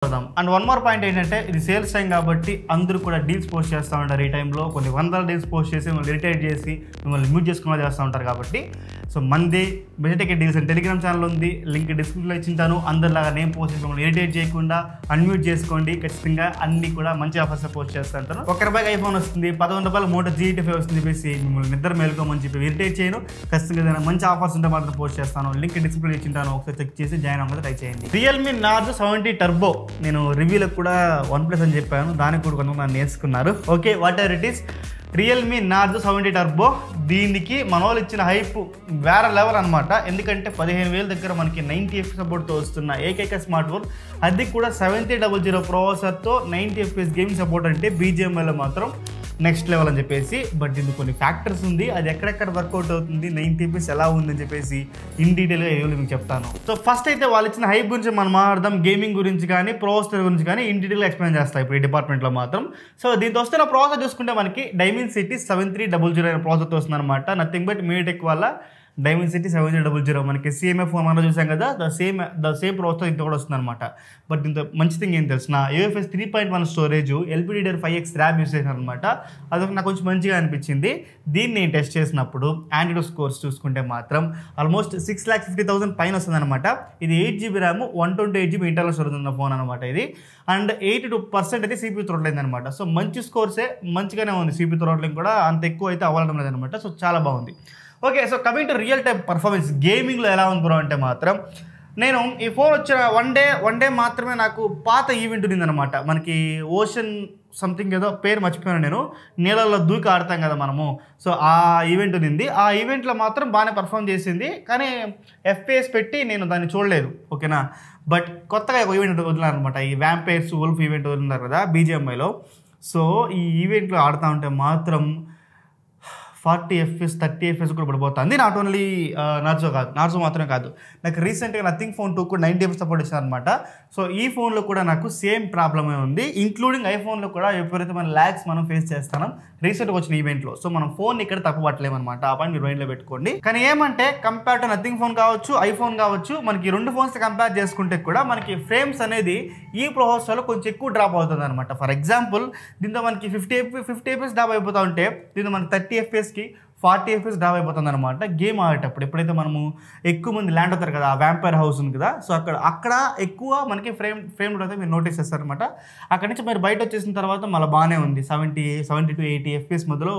And one more point ఏంటంటే ఇది sales time కాబట్టి అందరూ కూడా డీల్స్ పోస్ట్ చేస్తూ ఉంటారు. ఈ టైంలో కొన్ని వందల డీల్స్ పోస్ట్ చేసి మిమ్మల్ని ఇరిటేట్ చేసి మిమ్మల్ని మ్యూట్ చేసుకునేలా చేస్తూ ఉంటారు. కాబట్టి సో మంది మెజాటిక్ డీల్స్ అని టెలిగ్రామ్ ఛానల్ ఉంది, లింక్ డిస్క్రిప్షన్లో ఇచ్చింటాను. అందరిలాగా నేమ్ పోస్ట్ చేసి మిమ్మల్ని ఇరిటేట్ చేయకుండా అన్మ్యూట్ చేసుకోండి. ఖచ్చితంగా అన్ని కూడా మంచి ఆఫర్స్ పోస్ట్ చేస్తుంటారు. ₹1 ఐఫోన్ వస్తుంది, ₹11 మోటో G85 వస్తుంది చెప్పేసి మిమ్మల్ని నిద్ర మేలుకోమని చెప్పి ఇరిటేట్ చేయను. ఖచ్చితంగా ఏదైనా మంచి ఆఫర్స్ ఉంటే మాత్రం పోస్ట్ చేస్తాను. లింక్ డిస్క్రిప్షన్లో ఇచ్చింటాను, ఒకసారి చెక్ చేసి జాయిన్ అవ్వమని ట్రై చేయండి. రియల్మీ నార్జో 70 టర్బో నేను రివ్యూలకు కూడా OnePlus అని చెప్పాను, దానికి కూడా కొంతమంది నేర్చుకున్నారు. Okay, what ever it is, Realme Narzo 70 turbo దీనికి మన వాళ్ళు ఇచ్చిన హైప్ వేరే లెవెల్ అనమాట. ఎందుకంటే 15,000 దగ్గర మనకి 90 FPS సపోర్ట్తో వస్తున్న ఏకైక స్మార్ట్ ఫోన్, అది కూడా 7000 ప్రాసెసర్తో 90 FPS గేమింగ్ సపోర్ట్ అంటే BGMIలో మాత్రం నెక్స్ట్ లెవెల్ అని చెప్పేసి. బట్ ఇందుకు కొన్ని ఫ్యాక్టర్స్ ఉంది, అది ఎక్కడెక్కడ వర్కౌట్ అవుతుంది, 90 FPS ఎలా ఉందని చెప్పేసి ఇన్ డీటెయిల్గా ఏదో మీకు చెప్తాను. సో ఫస్ట్ అయితే వాళ్ళు ఇచ్చిన హైప్ గురించి మనం మాట్లాడదాం. గేమింగ్ గురించి కానీ ప్రాసెసర్ గురించి కానీ ఇన్ డీటెయిల్గా ఎక్స్ప్లెయిన్ చేస్తాయి ఇప్పుడు ఈ డిపార్ట్మెంట్లో మాత్రం. సో దీంతో వస్తున్న ప్రాసెసర్ చూసుకుంటే మనకి Dimensity 7300 అనే ప్రాసెసర్తో వస్తుంది అనమాట. నథింగ్ బట్ MediaTek వాళ్ళ Dimensity 7300 మనకి CMA ఫోన్ మనం చూసాం కదా, ద సేమ్ ప్రాసెసర్ ఇంత కూడా వస్తుంది అనమాట. బట్ ఇంత మంచి థింగ్ ఏం తెలిసిన UFS 3.1 storage, LPDDR5X RAM use చేశాను అనమాట. అదొక నాకు కొంచెం మంచిగా అనిపించింది. దీన్ని నేను టెస్ట్ చేసినప్పుడు ఆండ్రాయిడ్ స్కోర్స్ చూసుకుంటే మాత్రం ఆల్మోస్ట్ 6,50,000 పైన వస్తుంది అనమాట. ఇది 8GB RAM, 128GB internal storage ఉన్న ఫోన్ అనమాట ఇది. అండ్ 82% అయితే CPU థ్రోట్లింగ్ అనమాట. సో మంచి స్కోర్సే, మంచిగానే ఉంది. CPU థ్రోట్లింగ్ కూడా అంత ఎక్కువ అయితే అవ్వడం లేదనమాట. సో చాలా బాగుంది. Okay, so coming to real time performance గేమింగ్లో ఎలా ఉంది బ్రో అంటే మాత్రం, నేను ఈ ఫోన్ వచ్చిన వన్ డే మాత్రమే నాకు పాత ఈవెంట్ ఉందన్నమాట. మనకి ఓషన్ సంథింగ్ ఏదో పేరు మర్చిపోయాను నేను, నీళ్ళల్లో దూకి ఆడతాం కదా మనము. సో ఆ ఈవెంట్ ఉంది. ఆ ఈవెంట్లో మాత్రం బాగానే పర్ఫామ్ చేసింది, కానీ FPS పెట్టి నేను దాన్ని చూడలేదు. ఓకేనా, బట్ కొత్తగా ఒక ఈవెంట్ వదిలినారు అనమాట, ఈ వ్యాంపైర్స్ వోల్ఫ్ ఈవెంట్ వదిలినారు కదా BGMIలో. సో ఈ ఈవెంట్లో ఆడుతూ ఉంటే మాత్రం 40 FPS 30 FPS కూడా పడిపోతుంది. నాట్ ఓన్లీ నార్జో మాత్రమే కాదు, నాకు రీసెంట్గా నథింగ్ ఫోన్ 2 కూడా 90 FPS సపోర్ట్ ఇచ్చారు అనమాట. సో ఈ ఫోన్లో కూడా నాకు సేమ్ ప్రాబ్లమే ఉంది, ఇంక్లూడింగ్ ఐఫోన్లో కూడా విపరీతమైన ల్యాగ్స్ మనం ఫేస్ చేస్తాం రీసెంట్గా వచ్చిన ఈవెంట్లో. సో మనం ఫోన్ ఇక్కడ తప్పు పట్టలేమన్నమాట, ఆ పాయింట్ మీరు మైండ్లో పెట్టుకోండి. కానీ ఏమంటే కంపేర్ టు నథింగ్ ఫోన్ కావచ్చు, ఐఫోన్ కావచ్చు, మనకి రెండు ఫోన్స్ కంపేర్ చేసుకుంటే కూడా మనకి ఫ్రేమ్స్ అనేది ఈ ప్రాసెసర్లో కొంచెం ఎక్కువ డ్రాప్ అవుతుంది అనమాట. ఫర్ ఎగ్జాంపుల్ దీంతో మనకి 50 FPS డ్రాప్ అయిపోతూ ఉంటే దీంతో మనకి 30 FPS 40 FPS డ్రాప్ అయిపోతుంది అనమాట గేమ్ ఆడేటప్పుడు. ఎప్పుడైతే మనము ఎక్కువ మంది ల్యాండ్ అవుతారు కదా, వ్యాంపైర్ హౌస్ ఉంది కదా, సో అక్కడ ఎక్కువ మనకి ఫ్రేమ్ అయితే మీరు నోటీస్ చేస్తారనమాట. అక్కడి నుంచి మీరు బయట వచ్చేసిన తర్వాత మళ్ళీ బాగానే ఉంది, 70 to 80 FPS మధ్యలో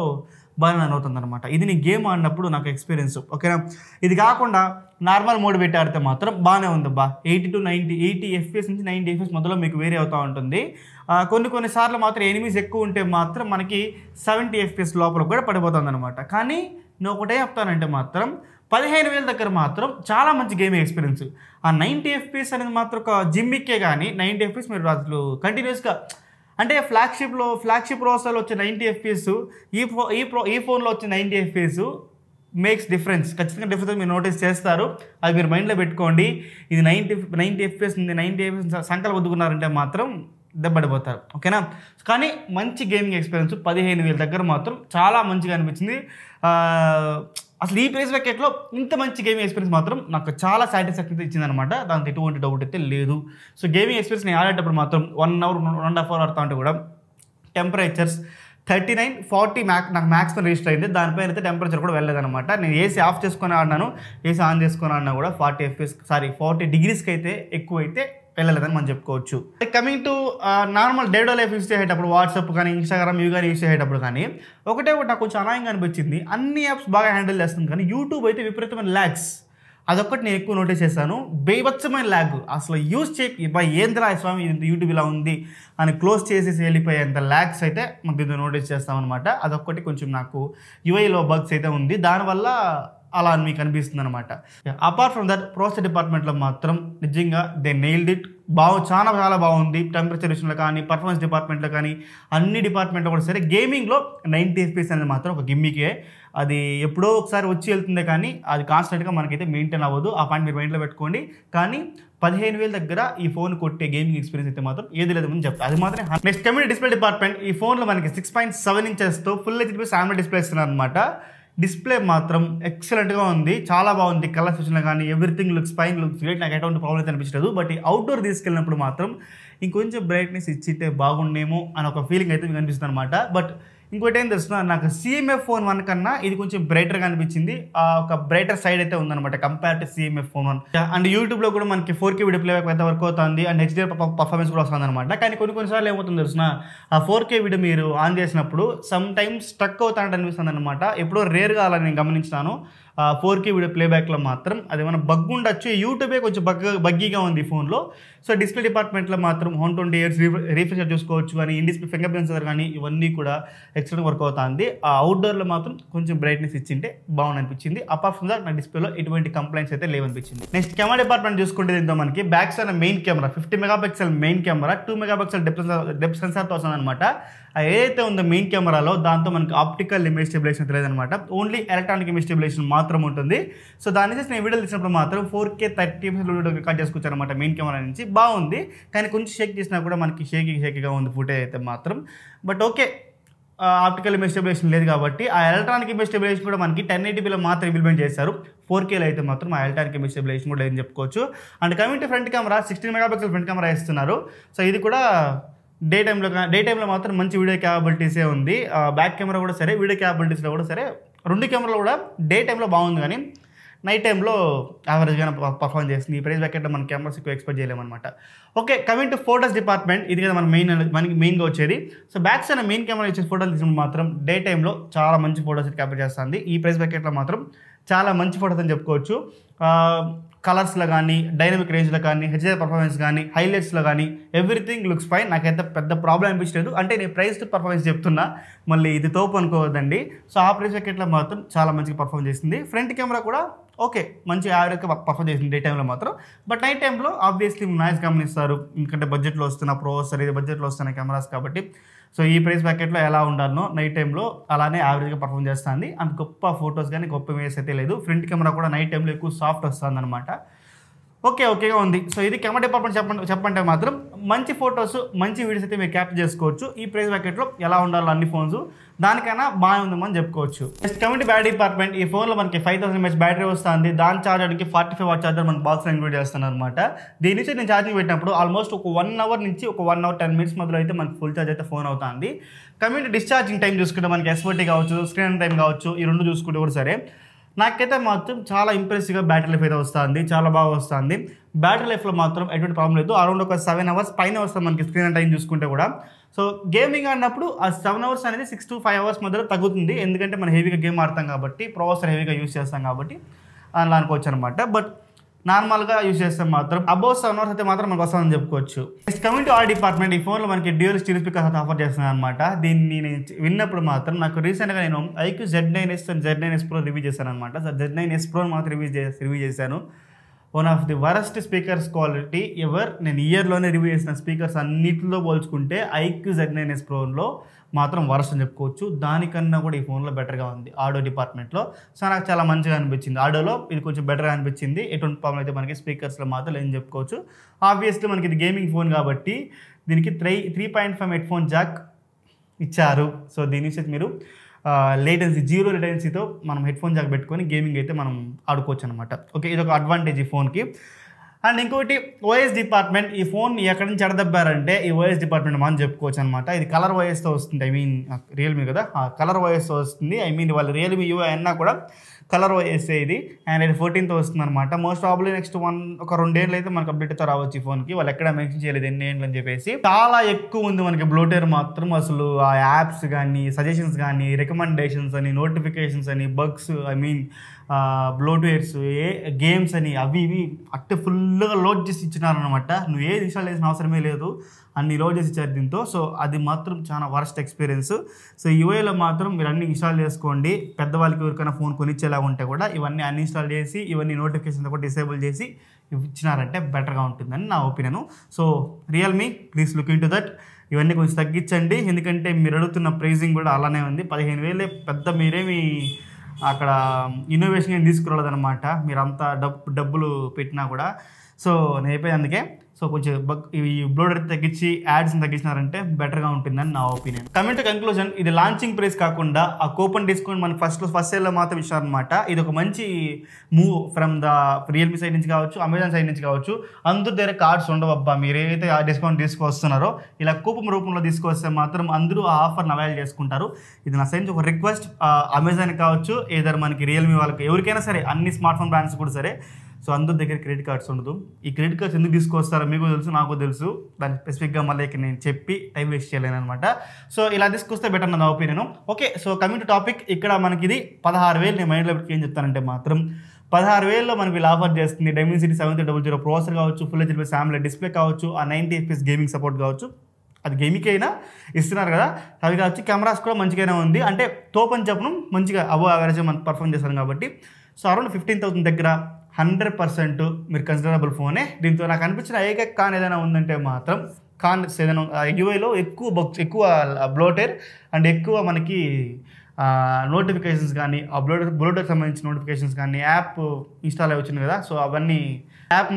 బాగానే అవుతుంది అనమాట. ఇది నేను గేమ్ ఆడినప్పుడు నాకు ఎక్స్పీరియన్స్. ఓకేనా, ఇది కాకుండా నార్మల్ మోడ్ పెట్టి ఆడితే మాత్రం బాగానే ఉంది బా, 80 FPS నుంచి 90 FPS మధ్యలో మీకు వేరే అవుతూ ఉంటుంది. కొన్నిసార్లు మాత్రం ఎనిమీస్ ఎక్కువ ఉంటే మాత్రం మనకి 70 FPS లోపల కూడా పడిపోతుంది అనమాట. కానీ నేను ఒకటే చెప్తానంటే మాత్రం 15,000 దగ్గర మాత్రం చాలా మంచి గేమింగ్ ఎక్స్పీరియన్స్. ఆ 90 FPS అనేది మాత్రం ఒక జిమ్మిక్కే, కానీ 90 FPS మీరు అసలు కంటిన్యూస్గా అంటే ఫ్లాగ్షిప్ ప్రాసెసర్లో వచ్చే 90 FPS ఈ ఫోన్లో వచ్చే 90 FPS మేక్స్ డిఫరెన్స్. ఖచ్చితంగా డిఫరెన్స్ మీరు నోటీస్ చేస్తారు, అది మీరు మైండ్లో పెట్టుకోండి. ఇది 90 FPS ఉంది, 90 FPS సంకలు వద్దుకున్నారంటే మాత్రం దెబ్బడిపోతారు. ఓకేనా, కానీ మంచి గేమింగ్ ఎక్స్పీరియన్స్ 15,000 దగ్గర మాత్రం చాలా మంచిగా అనిపించింది. అసలు ఈ ప్రైస్ బ్రాకెట్లో ఇంత మంచి గేమింగ్ ఎక్స్పీరియన్స్ మాత్రం నాకు చాలా సాటిస్ఫాక్షన్ ఇచ్చింది అనమాట. దాంతో ఎటువంటి డౌట్ అయితే లేదు. సో గేమింగ్ ఎక్స్పీరియన్స్ నేను ఆడేటప్పుడు మాత్రం 1 hour 1.5 hour ఆడుతూ ఉంటే కూడా టెంపరేచర్స్ 39, 40 నాకు మ్యాక్స్ పైన రిజిస్టర్ అయింది. దానిపైన అయితే టెంపరేచర్ కూడా వెళ్ళలేదన్నమాట. నేను ఏసీ ఆఫ్ చేసుకొని ఆడినాను, ఏసీ ఆన్ చేసుకొని ఆడినా కూడా 40 degreesకి అయితే ఎక్కువ అయితే వెళ్ళలేదని మనం చెప్పుకోవచ్చు. Coming to normal day to life use చేసేటప్పుడు వాట్సాప్ కానీ ఇన్స్టాగ్రామ్ ఇవి కానీ యూస్ చేసేటప్పుడు కానీ ఒకటి నాకు కొంచెం అనాయంగా అనిపించింది. అన్ని యాప్స్ బాగా హ్యాండిల్ చేస్తుంది, కానీ యూట్యూబ్ అయితే విపరీతమైన ల్యాగ్స్, అదొక్కటి నేను ఎక్కువ నోటీస్ చేశాను. బేబత్సమైన ల్యాగ్, అసలు యూజ్ ఏంద్రా స్వామి యూట్యూబ్ ఇలా ఉంది అని క్లోజ్ చేసేసి వెళ్ళిపోయేంత ల్యాగ్స్ అయితే మనం దీంతో నోటీస్ చేస్తామన్నమాట. అదొక్కటి కొంచెం నాకు యూఐలో బగ్స్ అయితే ఉంది, దానివల్ల అలా మీకు అనిపిస్తుంది అనమాట. అపార్ట్ ఫ్రమ్ దట్ ప్రాసెస్ డిపార్ట్మెంట్లో మాత్రం నిజంగా దే నెయిల్డ్ ఇట్. చాలా బాగుంది. టెంపరేచర్ విషయంలో కానీ, పర్ఫార్మెన్స్ డిపార్ట్మెంట్లో కానీ, అన్ని డిపార్ట్మెంట్లో కూడా సరే గేమింగ్లో 90 FPS అనేది మాత్రం ఒక గిమ్మికే. అది ఎప్పుడో ఒకసారి వచ్చి వెళ్తుంది, కానీ అది కాన్స్టెంట్గా మనకైతే మెయింటైన్ అవ్వదు. ఆ పాయింట్ మీరు మైండ్లో పెట్టుకోండి. కానీ 15,000 దగ్గర ఈ ఫోన్ కొట్టే గేమింగ్ ఎక్స్పీరియన్స్ అయితే మాత్రం ఏది లేదని చెప్తాను, అది మాత్రం. నెక్స్ట్ కమింగ్ డిస్ప్లే డిపార్ట్మెంట్, ఈ ఫోన్లో మనకి 6.7 inches full HD AMOLED display ఇస్తున్నారు అనమాట. డిస్ప్లే మాత్రం ఎక్సలెంట్గా ఉంది, చాలా బాగుంది. కలర్ సెక్షన్లో కానీ everything looks fine, looks great. నాకు ఎటువంటి ప్రాబ్లం అయితే అనిపించలేదు. బట్ ఈ అవుట్డోర్ తీసుకెళ్ళినప్పుడు మాత్రం ఇంకొంచెం బ్రైట్నెస్ ఇచ్చితే బాగుండేమో అని ఒక ఫీలింగ్ అయితే మీకు అనిపిస్తుంది అనమాట. బట్ ఇంకోటి ఏం తెలుస్తున్నా, నాకు CMF ఫోన్ 1 కన్నా ఇది కొంచెం బ్రైటర్గా అనిపించింది. ఒక బ్రైటర్ సైడ్ అయితే ఉందన్నమాట compare to CMF phone 1. And యూట్యూబ్లో కూడా మనకి 4K వీడియో ప్లేబ్యాక్ అయితే వర్క్ అవుతుంది, అండ్ HDR పర్ఫార్మెన్స్ కూడా వస్తుంది అనమాట. కానీ కొన్నిసార్లు ఏమవుతుంది తెలుసిన, ఆ 4K వీడియో మీరు ఆన్ చేసినప్పుడు సమ్ టైమ్స్ స్టక్ అవుతానంటే అనిపిస్తుంది అనమాట. ఎప్పుడో రేర్గా అలా నేను గమనించాను. 4K వీడియో ప్లేబ్యాక్లో మాత్రం అది ఏమైనా బగ్ ఉండొచ్చు. యూట్యూబే కొంచెం బగ్గీగా ఉంది ఫోన్లో. సో డిస్ప్లే డిపార్ట్మెంట్లో మాత్రం 120 Hz రీఫ్రెష్ చూసుకోవచ్చు, కానీ in display finger print censor కానీ ఇవన్నీ కూడా ఎక్సలెంట్ వర్క్ అవుతుంది. ఆ అవుట్డోర్లో మాత్రం కొంచెం బ్రైట్నెస్ ఇచ్చింటే బాగుంది అనిపించింది. అపార్ట్ ఫ్రమ్ దట్ నా డిస్ప్లేలో ఎటువంటి కంప్లైంట్స్ అయితే లేవనిపించింది. నెక్స్ట్ కెమెరా డిపార్ట్మెంట్ చూసుకుంటే దీంతో మనకి back side main camera 50 megapixel main camera, 2 megapixel depth సెన్సార్తో వస్తుంది అనమాట. ఏదైతే ఉందో మెయిన్ కెమెరాలో దాంతో మనకి ఆప్టికల్ ఇమేజ్ స్టెబిలైజేషన్ తెలియదనమాట, ఓన్లీ ఎలక్ట్రానిక్ ఇమేజ్ స్టెబిలైజేషన్ మాత్రం ఉంటుంది. సో దాని నుంచి నేను వీడియో తీసినప్పుడు మాత్రం 4K 30 వీడియో రికార్డ్ చేసుకోవచ్చు అనమాట మెయిన్ కెమెరా నుంచి. బాగుంది, కానీ కొంచెం షేక్ చేసినా కూడా మనకి షేకీగా ఉంది ఫుటేజ్ అయితే మాత్రం. But okay, optical image stabilisation లేదు కాబట్టి ఆ ఎలక్ట్రానిక్ ఇమేజ్ స్టెబిలైజేషన్ కూడా మనకి 1080pలో మాత్రం ఇంప్లిమెంట్ చేశారు. 4Kలో అయితే మాత్రం ఆ ఎలక్ట్రానిక్ ఇమేజ్ స్టెబిలైజేషన్ కూడా లేదని చెప్పుకోవచ్చు. And coming to front camera 16 megapixel front camera ఇస్తున్నారు. సో ఇది కూడా డే టైంలో మాత్రం మంచి వీడియో క్యాపబిలిటీసే ఉంది. బ్యాక్ కెమెరా కూడా సరే, వీడియో క్యాపబిలిటీస్లో కూడా సరే, రెండు కెమెరాలు కూడా డే టైంలో బాగుంది, కానీ నైట్ టైంలో యావరేజ్గానే పర్ఫార్మ్ చేస్తుంది. ఈ ప్రైస్ బ్యాకెట్లో మన కెమెరాస్ ఎక్కువ ఎక్స్పెక్ట్ చేయలేమన్నమాట. Okay, coming to photos department, ఇది కదా మనకి మెయిన్గా వచ్చేది. So back side main camera ఇచ్చే ఫోటోలు తీసినప్పుడు మాత్రం డే టైంలో చాలా మంచి ఫోటోస్ క్యాప్చర్ చేస్తుంది. ఈ ప్రైస్ బ్యాకెట్లో మాత్రం చాలా మంచి ఫోటోస్ అని చెప్పుకోవచ్చు. కలర్స్లో కానీ, డైనమిక్ రేంజ్లో కానీ, HDR పర్ఫార్మెన్స్ కానీ, హైలైట్స్లో కానీ ఎవ్రీథింగ్ లుక్స్ ఫైన్. నాకైతే పెద్ద ప్రాబ్లం అనిపించలేదు. అంటే నేను ప్రైస్ టు పర్ఫార్మెన్స్ చెప్తున్నా, మళ్ళీ ఇది తోపు అనుకోవద్దండి. సో ఆ ప్రైస్ ప్యాకెట్లో మాత్రం చాలా మంచిగా పర్ఫార్మ్ చేసింది. ఫ్రంట్ కెమెరా కూడా ఓకే, మంచి యావరేజ్గా పర్ఫార్మ్ చేసింది డే టైంలో మాత్రం. బట్ నైట్ టైంలో ఆబ్వియస్లీ నాయిస్ గమనిస్తారు, ఎందుకంటే బడ్జెట్లో వస్తున్న ప్రోసెసర్, ఇది బడ్జెట్లో వస్తున్న కెమెరాస్ కాబట్టి. సో ఈ ప్రైస్ ప్యాకెట్లో ఎలా ఉండాలనో నైట్ టైంలో అలానే యావరేజ్గా పర్ఫార్మ్ చేస్తుంది. అంత గొప్ప ఫొటోస్ కానీ గొప్ప ఇమేజ్ అయితే లేదు. ఫ్రంట్ కెమెరా కూడా నైట్ టైంలో ఎక్కువ సాఫ్ట్ వస్తుంది అనమాట. ఓకేగా ఉంది. సో ఇది కెమెరా డిపార్ట్మెంట్ చెప్పంటే మాత్రం మంచి ఫొటోస్, మంచి వీడియోస్ అయితే మీరు క్యాప్చర్ చేసుకోవచ్చు. ఈ ప్రైస్ ప్యాకెట్లో ఎలా ఉండాలో అన్ని ఫోన్స్ దానికైనా బాగా ఉందని చెప్పుకోవచ్చు. నెక్స్ట్ కమింగ్ బ్యాటరీ డిపార్ట్మెంట్, ఈ ఫోన్లో మనకి 5000 mAh బ్యాటరీ వస్తుంది. దాని ఛార్జర్కి 45 వాట్ ఛార్జర్ మన బాక్స్లో ఇంక్లూడ్ చేస్తున్నారు అనమాట. దీని నుంచి నేను ఛార్జింగ్ పెట్టినప్పుడు ఆల్మోస్ట్ ఒక 1 అవర్ నుంచి ఒక 1 అవర్ 10 minutes మధ్యలో అయితే మనకి ఫుల్ ఛార్జ్ అయితే ఫోన్ అవుతుంది. కమింగ్ డిశ్చార్జింగ్ టైం చూసుకుంటే మనకి SOT కావచ్చు, స్క్రీన్ టైం కావచ్చు, ఈ రెండు చూసుకుంటే కూడా సరే నాకైతే మాత్రం చాలా ఇంప్రెసివ్గా బ్యాటరీ లైఫ్ అయితే వస్తుంది, చాలా బాగా వస్తుంది. బ్యాటరీ లైఫ్లో మాత్రం ఎటువంటి ప్రాబ్లం లేదు. అరౌండ్ ఒక 7 hours పైన వస్తుంది మనకి స్క్రీన్ టైం చూసుకుంటే కూడా. సో గేమింగ్ ఆడినప్పుడు ఆ 7 hours అనేది 6 to 5 hours మధ్యలో తగ్గుతుంది, ఎందుకంటే మనం హెవీగా గేమ్ ఆడతాం కాబట్టి, ప్రాసెసర్ హెవీగా యూస్ చేస్తాం కాబట్టి అలా అనుకోవచ్చు అనమాట. బట్ నార్మల్గా యూస్ చేస్తే మాత్రం అబౌవ్ 7 hours అయితే మాత్రం మనకు వస్తుందని చెప్పుకోవచ్చు. Next coming to audio department, ఈ ఫోన్లో మనకి డ్యూయల్ స్టీరియో స్పీకర్స్ అయితే ఆఫర్ చేస్తున్నాను అనమాట. దీన్ని నేను విన్నప్పుడు మాత్రం నాకు రీసెంట్గా నేను IQ Z9s and Z9s Pro review చేశాను అనమాట. Z9s Pro మాత్రం రివ్యూ చేశాను. One of the worst speakers quality ever. నేను ఇయర్లోనే రివ్యూ చేసిన స్పీకర్స్ అన్నింటిలో పోల్చుకుంటే IQ Z9s Proలో మాత్రం వరస్ట్ అని చెప్పుకోవచ్చు. దానికన్నా కూడా ఈ ఫోన్లో బెటర్గా ఉంది ఆడియో డిపార్ట్మెంట్లో. సో నాకు చాలా మంచిగా అనిపించింది. ఆడియోలో ఇది కొంచెం బెటర్గా అనిపించింది. ఎటువంటి ప్రాబ్లం అయితే మనకి స్పీకర్స్లో మాత్రం లేదని చెప్పుకోవచ్చు. ఆబ్వియస్లీ మనకి ఇది గేమింగ్ ఫోన్ కాబట్టి దీనికి 3.5 హెడ్ఫోన్ జాక్ ఇచ్చారు. సో దీని నుంచి మీరు జీరో లేటెన్సీతో మనం హెడ్ఫోన్ జాక్ పెట్టుకొని గేమింగ్ అయితే మనం ఆడుకోవచ్చు అనమాట. ఓకే, ఇది ఒక అడ్వాంటేజ్ ఈ ఫోన్కి. అండ్ ఇంకోటి OS డిపార్ట్మెంట్, ఈ ఫోన్ ఎక్కడి నుంచి ఎడదబ్బారంటే ఈ OS డిపార్ట్మెంట్ మనం చెప్పుకోవచ్చు అనమాట. ఇది కలర్ OSతో వస్తుంది, రియల్మీ కదా, కలర్ OSతో వస్తుంది. వాళ్ళు రియల్మీ UI అన్నా కూడా కలర్ OS ఇది. Android 14తో వస్తుంది అనమాట. మోస్ట్ ప్రాబ్లీ నెక్స్ట్ ఒక 2 ఏళ్ళు అయితే మనకు అప్డేట్తో రావచ్చు ఈ ఫోన్కి. వాళ్ళు ఎక్కడ మెన్షన్ చేయలేదు ఎన్ని ఏళ్ళు అని చెప్పేసి. చాలా ఎక్కువ ఉంది మనకి బ్లోటేర్ మాత్రం. అసలు ఆ యాప్స్ కానీ, సజెషన్స్ కానీ, రికమెండేషన్స్ అని, నోటిఫికేషన్స్ అని, బగ్స్, బ్లోట్వేర్స్, గేమ్స్ అని అవి ఇవి అట్టే ఫుల్గా లోడ్ చేసి ఇచ్చినారనమాట. నువ్వు ఏది ఇన్స్టాల్ చేసిన అవసరమే లేదు, అన్ని లోడ్ చేసి ఇచ్చారు దీంతో. సో అది మాత్రం చాలా వర్స్ట్ ఎక్స్పీరియన్స్. సో UIలో మాత్రం మీరు అన్ని ఇన్స్టాల్ చేసుకోండి. పెద్దవాళ్ళకి ఎవరికైనా ఫోన్ కొనిచ్చేలా ఉంటే కూడా ఇవన్నీ అన్ఇన్స్టాల్ చేసి, ఇవన్నీ నోటిఫికేషన్స్ కూడా డిసేబుల్ చేసి ఇచ్చినారంటే బెటర్గా ఉంటుందని నా opinion. So Realme please look in to that. ఇవన్నీ కొంచెం తగ్గించండి, ఎందుకంటే మీరు అడుగుతున్న ప్రైజింగ్ కూడా అలానే ఉంది. 15,000 పెద్ద మీరేమి అక్కడ ఇన్నోవేషన్ ఏం తీసుకురాలేదన్నమాట, మీరు అంతా డబ్బులు పెట్టినా కూడా. సో నేను అయిపోయింది అందుకే. సో కొంచెం ఈ బ్లోడర్ తగ్గించి యాడ్స్ తగ్గించినారంటే బెటర్గా ఉంటుందని నా ఒపీనియన్. కమింగ్ టు కంక్లూజన్, ఇది లాంచింగ్ ప్రైస్ కాకుండా ఆ కూపన్ డిస్కౌంట్ మనకి ఫస్ట్ సేల్లో మాత్రం ఇచ్చారనమాట. ఇది ఒక మంచి move from the Realme side నుంచి కావచ్చు, అమెజాన్ సైడ్ నుంచి కావచ్చు. అందరి దగ్గర కార్డ్స్ ఉండవు అబ్బా, మీరు ఏదైతే ఆ డిస్కౌంట్ తీసుకొస్తున్నారో ఇలా కూపన్ రూపంలో తీసుకొస్తే మాత్రం అందరూ ఆ ఆఫర్ని అవైల్ చేసుకుంటారు. ఇది నా సైడ్ నుంచి ఒక రిక్వెస్ట్, అమెజాన్ కావచ్చు, ఏదైనా మనకి రియల్మీ వాళ్ళకి ఎవరికైనా సరే, అన్ని స్మార్ట్ ఫోన్ బ్రాండ్స్ కూడా సరే. సో అందరి దగ్గర క్రెడిట్ కార్డ్స్ ఉండదు. ఈ క్రెడిట్ కార్డ్స్ ఎందుకు తీసుకొస్తారో మీకు తెలుసు, నాకు తెలుసు. దాన్ని స్పెసిఫిక్గా మళ్ళీ ఇక్కడ నేను చెప్పి టైం వేస్ట్ చేయలేను అనమాట. సో ఇలా తీసుకొస్తే బెటర్ నా opinion. Okay, so coming to topic, ఇక్కడ మనకి ఇది 16,000. నేను మైండ్లో పెట్టి ఏం చెప్తానంటే మాత్రం 16,000లో మనకి వీళ్ళు ఆఫర్ చేస్తుంది Dimensity 7300 ప్రాసెసర్ కావచ్చు, ఫుల్ హెచ్డీ AMOLED డిస్ప్లే కావచ్చు, ఆ 90 FPS గేమింగ్ సపోర్ట్ కావచ్చు. అది గేమింగ్ అయినా ఇస్తున్నారు కదా, అవి కావచ్చు. కెమెరాస్ కూడా మంచిగానే ఉంది, అంటే తోపని చెప్పడం మంచిగా యావరేజ్ మనం పర్ఫామ్ చేస్తాం కాబట్టి. సో అరౌండ్ 15,000 దగ్గర 100% మీరు కన్సిడరబుల్ ఫోనే. దీంతో నాకు అనిపించిన ఏకైక కాన్ ఏదైనా ఉందంటే మాత్రం ఏదైనా యూఐలో ఎక్కువ బ్లోటెర్ అండ్ ఎక్కువ మనకి నోటిఫికేషన్స్ కానీ, ఆ బ్లోటర్కి సంబంధించిన నోటిఫికేషన్స్ కానీ, యాప్ ఇన్స్టాల్ అయి వచ్చింది కదా, సో అవన్నీ యాప్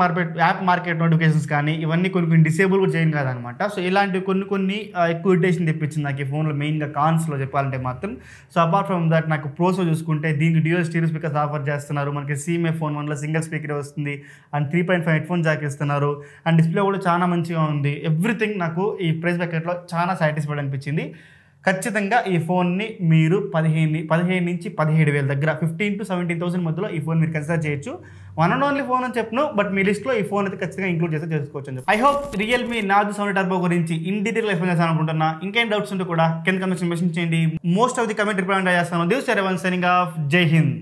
మార్కెట్ నోటిఫికేషన్స్ కానీ ఇవన్నీ కొన్ని డిసేబుల్ కూడా చేయను కాదనమాట. సో ఇలాంటి కొన్ని ఎక్కువ ఇరిటేషన్ తెప్పించింది నాకు ఈ ఫోన్లో, మెయిన్గా కాన్స్లో చెప్పాలంటే మాత్రం. సో అపార్ట్ ఫ్రమ్ దట్ నాకు ప్రోస్లో చూసుకుంటే దీనికి డ్యూయల్ స్టీరియో స్పీకర్స్ ఆఫర్ చేస్తున్నారు. మనకి CMA ఫోన్ 1లో సింగిల్ స్పీకర్ వస్తుంది అండ్ 3.5 హెడ్ ఫోన్ జాక్ ఇస్తున్నారు. అండ్ డిస్ప్లే కూడా చాలా మంచిగా ఉంది. ఎవ్రీథింగ్ నాకు ఈ ప్రైస్ బ్రాకెట్లో చాలా సాటిస్ఫైడ్ అనిపించింది. ఖచ్చితంగా ఈ ఫోన్ని మీరు 15 నుంచి 17,000 దగ్గర 15,000 to 17,000 మధ్యలో ఈ ఫోన్ మీరు కన్సిడర్ చేయొచ్చు. వన్ అండ్ ఓన్లీ ఫోన్ అని చెప్పను, బట్ మీ లిస్ట్లో ఈ ఫోన్ అయితే ఖచ్చితంగా ఇంక్లూడ్ చేసుకోవచ్చు అని చెప్పి. I hope Realme Narzo 70 turbo గురించి ఇన్ డీటెయిల్ ఎక్స్ప్లెయిన్ చేస్తాను అనుకుంటున్నా. ఇంకేం డౌట్స్ ఉంటే కూడా కింద కమెంట్స్ మెన్షన్ చేయండి. Most of the comment reply చేస్తాను. This signing off. జై హింద్.